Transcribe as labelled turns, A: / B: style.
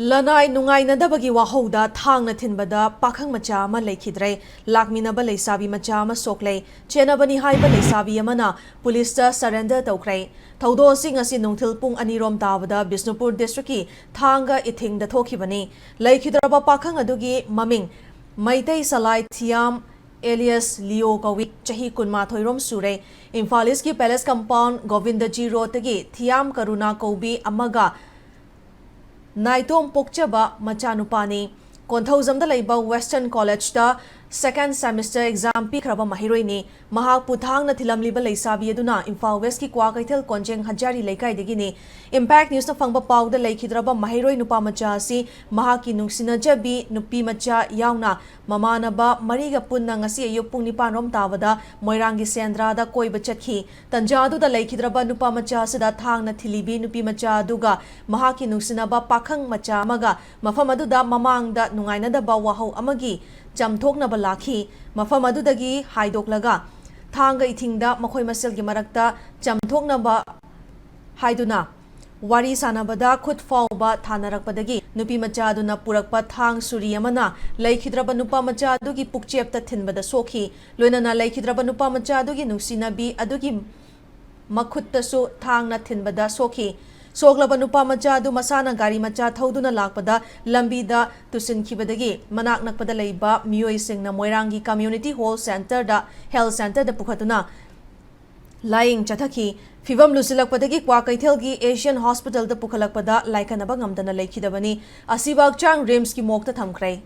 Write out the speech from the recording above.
A: Lanai nungai na dabagi wahouda thang na thinbada pakhang macha ama lekhidre lakmina ba leisabi macha ama soklei chena bani haiba leisabi amana police ta surrender tawkrai thaudo sing asi nungthil pung anirom tabada Manipur district ki Thanga Ithing da thokhibani lekhidraba pakhang adugi maming Maitai Salai Thiam alias Leo Kawi chahi kunma thoirom sure Imphalis ki palace compound Govindaji road tagi Thiam Karuna Kobi amaga Naitom Pokchaba Machanupani, Konthozamda Laiba Western College da second semester exam pikraba mahiroini, Mahak Puthang na Thilamliba Leisabi Aduna, Imphal West ki Kwakaitel Konjeng Hajari Laikai Digini, Impact News na Fangba Pau da Laikhidraba Mahiroi Nupa Macha si Mahaki Nungsina Jabi Nupi Macha Yauna, Mamana ba Mariga Punna ngasi ayuk pung nipanom tawada Moirangi Sendra da Koi Bachatki, Tanjadu da Laikhidraba Nupa Macha Sada Thang na Thilibi Nupi Macha Duga, Mahaki Nungsina ba Pakhang Macha Maga, Mafamadu da Mamang da Nungaina da ba Wahau Amagi, Jamthok na balaki, Mafamadu dagi Haidok laga, Thanga Ithing da Makoy Masel gi marakta, Jamthok na ba Haiduna, Wari sanabada khut fauba thanarakpadagi nupi macha aduna purakpa thang suriyamana laikhidraba nupa macha adugi pukchepta thinbada sokhi loinana laikhidraba nupa macha adugi nungsinabi adugi makhuttasu thangna thinbada sokhi soklaba nupa macha adu masana gari macha thauduna lakpada lambida tusinkhibadagi manak nakpada leiba miyoi singna Moirangi community hall center da health center da pukhatuna Lying Chathaki, Fivam Lusilakpadagi Kwakaitelgi Asian Hospital the Pukhalakpada, like an abangamdana Lakidabani, Asibak Chang Rims ki Mokta Thamkrai.